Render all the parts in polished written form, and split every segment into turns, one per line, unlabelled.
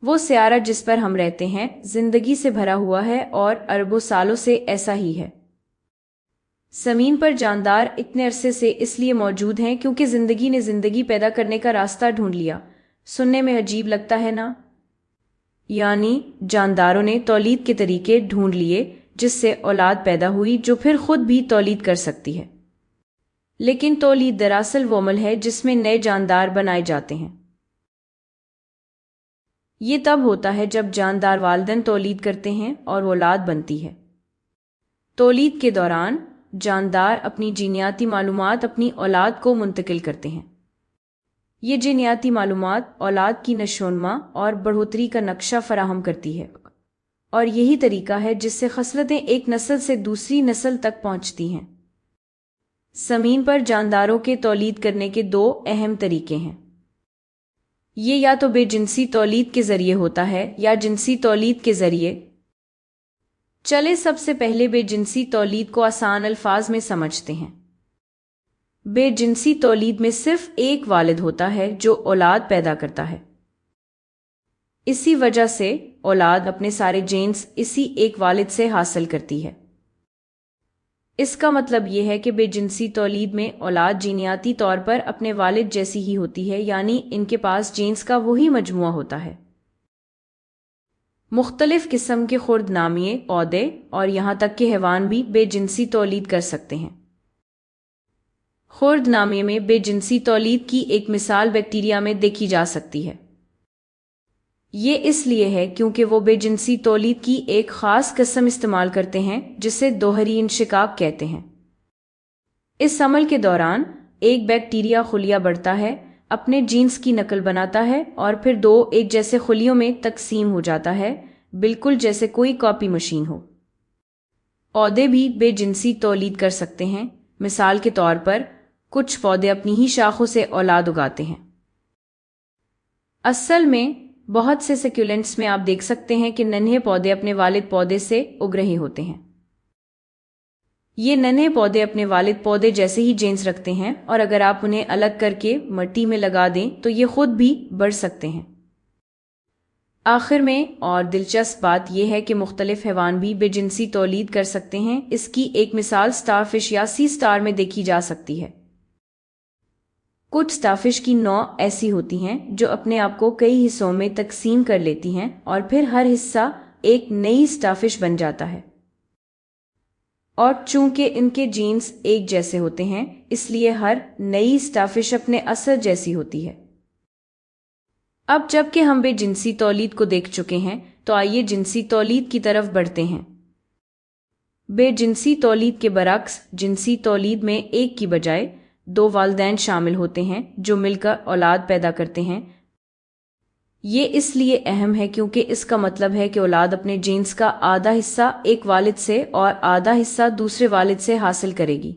وہ سیارہ جس پر ہم رہتے ہیں زندگی سے بھرا ہوا ہے اور اربوں سالوں سے ایسا ہی ہے۔ زمین پر جاندار اتنے عرصے سے اس لیے موجود ہیں کیونکہ زندگی نے زندگی پیدا کرنے کا راستہ ڈھونڈ لیا۔ سننے میں عجیب لگتا ہے نا؟ یعنی جانداروں نے تولید کے طریقے ڈھونڈ لیے جس سے اولاد پیدا ہوئی جو پھر خود بھی تولید کر سکتی ہے۔ لیکن تولید دراصل وہ عمل ہے جس میں نئے جاندار بنائے جاتے ہیں۔ یہ تب ہوتا ہے جب جاندار والدین تولید کرتے ہیں اور اولاد بنتی ہے۔ تولید کے دوران جاندار اپنی جینیاتی معلومات اپنی اولاد کو منتقل کرتے ہیں۔ یہ جینیاتی معلومات اولاد کی نشوونما اور بڑھوتری کا نقشہ فراہم کرتی ہے، اور یہی طریقہ ہے جس سے خصلتیں ایک نسل سے دوسری نسل تک پہنچتی ہیں۔ زمین پر جانداروں کے تولید کرنے کے دو اہم طریقے ہیں۔ یہ یا تو بے جنسی تولید کے ذریعے ہوتا ہے یا جنسی تولید کے ذریعے۔ چلے سب سے پہلے بے جنسی تولید کو آسان الفاظ میں سمجھتے ہیں۔ بے جنسی تولید میں صرف ایک والد ہوتا ہے جو اولاد پیدا کرتا ہے۔ اسی وجہ سے اولاد اپنے سارے جینز اسی ایک والد سے حاصل کرتی ہے۔ اس کا مطلب یہ ہے کہ بے جنسی تولید میں اولاد جینیاتی طور پر اپنے والد جیسی ہی ہوتی ہے، یعنی ان کے پاس جینز کا وہی مجموعہ ہوتا ہے۔ مختلف قسم کے خرد نامیے پودے اور یہاں تک کہ حیوان بھی بے جنسی تولید کر سکتے ہیں۔ خرد نامیے میں بے جنسی تولید کی ایک مثال بیکٹیریا میں دیکھی جا سکتی ہے۔ یہ اس لیے ہے کیونکہ وہ بے جنسی تولید کی ایک خاص قسم استعمال کرتے ہیں جسے دوہری انشقاق کہتے ہیں۔ اس عمل کے دوران ایک بیکٹیریا خلیہ بڑھتا ہے، اپنے جینز کی نقل بناتا ہے اور پھر دو ایک جیسے خلیوں میں تقسیم ہو جاتا ہے، بالکل جیسے کوئی کاپی مشین ہو۔ پودے بھی بے جنسی تولید کر سکتے ہیں۔ مثال کے طور پر کچھ پودے اپنی ہی شاخوں سے اولاد اگاتے ہیں۔ اصل میں بہت سے سیکولنٹس میں آپ دیکھ سکتے ہیں کہ ننھے پودے اپنے والد پودے سے اگ رہے ہوتے ہیں۔ یہ ننھے پودے اپنے والد پودے جیسے ہی جینز رکھتے ہیں، اور اگر آپ انہیں الگ کر کے مٹی میں لگا دیں تو یہ خود بھی بڑھ سکتے ہیں۔ آخر میں اور دلچسپ بات یہ ہے کہ مختلف حیوان بھی بے جنسی تولید کر سکتے ہیں۔ اس کی ایک مثال سٹار فش یا سی سٹار میں دیکھی جا سکتی ہے۔ کچھ سٹارفش کی نوع ایسی ہوتی ہیں جو اپنے آپ کو کئی حصوں میں تقسیم کر لیتی ہیں اور پھر ہر حصہ ایک نئی سٹارفش بن جاتا ہے، اور چونکہ ان کے جینز ایک جیسے ہوتے ہیں اس لیے ہر نئی سٹارفش اپنے اثر جیسی ہوتی ہے۔ اب جب کہ ہم بے جنسی تولید کو دیکھ چکے ہیں تو آئیے جنسی تولید کی طرف بڑھتے ہیں۔ بے جنسی تولید کے برعکس جنسی تولید میں ایک کی بجائے دو والدین شامل ہوتے ہیں جو مل کر اولاد پیدا کرتے ہیں۔ یہ اس لیے اہم ہے کیونکہ اس کا مطلب ہے کہ اولاد اپنے جینز کا آدھا حصہ ایک والد سے اور آدھا حصہ دوسرے والد سے حاصل کرے گی۔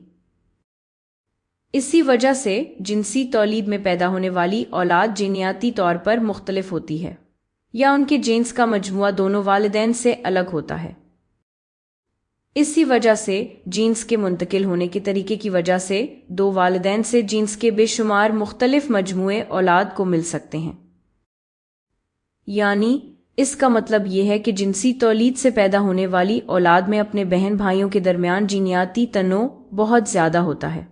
اسی وجہ سے جنسی تولید میں پیدا ہونے والی اولاد جینیاتی طور پر مختلف ہوتی ہے، یا ان کے جینز کا مجموعہ دونوں والدین سے الگ ہوتا ہے۔ اسی وجہ سے جینز کے منتقل ہونے کے طریقے کی وجہ سے دو والدین سے جینز کے بے شمار مختلف مجموعے اولاد کو مل سکتے ہیں۔ یعنی اس کا مطلب یہ ہے کہ جنسی تولید سے پیدا ہونے والی اولاد میں اپنے بہن بھائیوں کے درمیان جینیاتی تنوع بہت زیادہ ہوتا ہے۔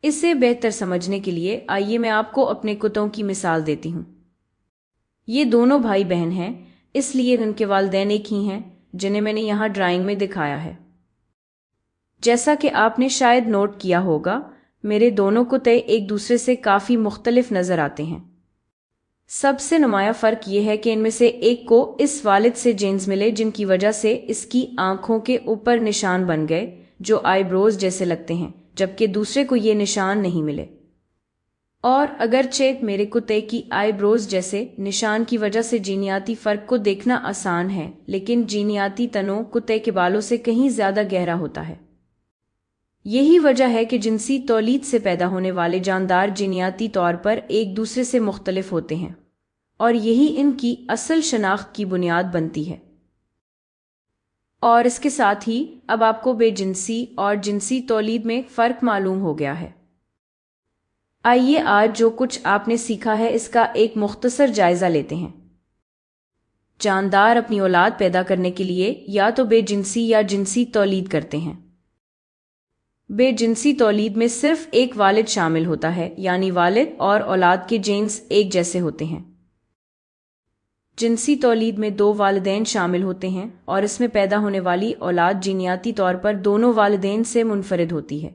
اسے بہتر سمجھنے کے لیے آئیے میں آپ کو اپنے کتوں کی مثال دیتی ہوں۔ یہ دونوں بھائی بہن ہیں، اس لیے ان کے والدین ایک ہی ہیں، جنہیں میں نے یہاں ڈرائنگ میں دکھایا ہے۔ جیسا کہ آپ نے شاید نوٹ کیا ہوگا، میرے دونوں کتے ایک دوسرے سے کافی مختلف نظر آتے ہیں۔ سب سے نمایاں فرق یہ ہے کہ ان میں سے ایک کو اس والد سے جینز ملے جن کی وجہ سے اس کی آنکھوں کے اوپر نشان بن گئے جو آئی بروز جیسے لگتے ہیں، جبکہ دوسرے کو یہ نشان نہیں ملے۔ اور اگرچہ میرے کتے کی آئی بروز جیسے نشان کی وجہ سے جینیاتی فرق کو دیکھنا آسان ہے، لیکن جینیاتی تنوع کتے کے بالوں سے کہیں زیادہ گہرا ہوتا ہے۔ یہی وجہ ہے کہ جنسی تولید سے پیدا ہونے والے جاندار جینیاتی طور پر ایک دوسرے سے مختلف ہوتے ہیں، اور یہی ان کی اصل شناخت کی بنیاد بنتی ہے۔ اور اس کے ساتھ ہی اب آپ کو بے جنسی اور جنسی تولید میں فرق معلوم ہو گیا ہے۔ آئیے آج جو کچھ آپ نے سیکھا ہے اس کا ایک مختصر جائزہ لیتے ہیں۔ جاندار اپنی اولاد پیدا کرنے کے لیے یا تو بے جنسی یا جنسی تولید کرتے ہیں۔ بے جنسی تولید میں صرف ایک والد شامل ہوتا ہے، یعنی والد اور اولاد کے جینز ایک جیسے ہوتے ہیں۔ جنسی تولید میں دو والدین شامل ہوتے ہیں اور اس میں پیدا ہونے والی اولاد جینیاتی طور پر دونوں والدین سے منفرد ہوتی ہے،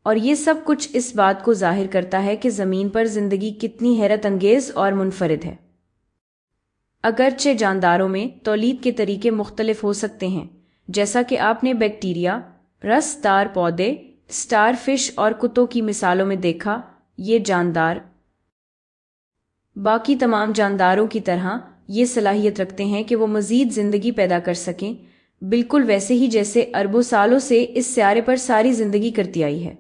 اور یہ سب کچھ اس بات کو ظاہر کرتا ہے کہ زمین پر زندگی کتنی حیرت انگیز اور منفرد ہے۔ اگرچہ جانداروں میں تولید کے طریقے مختلف ہو سکتے ہیں، جیسا کہ آپ نے بیکٹیریا، رس دار پودے، سٹار فش اور کتوں کی مثالوں میں دیکھا، یہ جاندار باقی تمام جانداروں کی طرح یہ صلاحیت رکھتے ہیں کہ وہ مزید زندگی پیدا کر سکیں، بالکل ویسے ہی جیسے اربوں سالوں سے اس سیارے پر ساری زندگی کرتی آئی ہے۔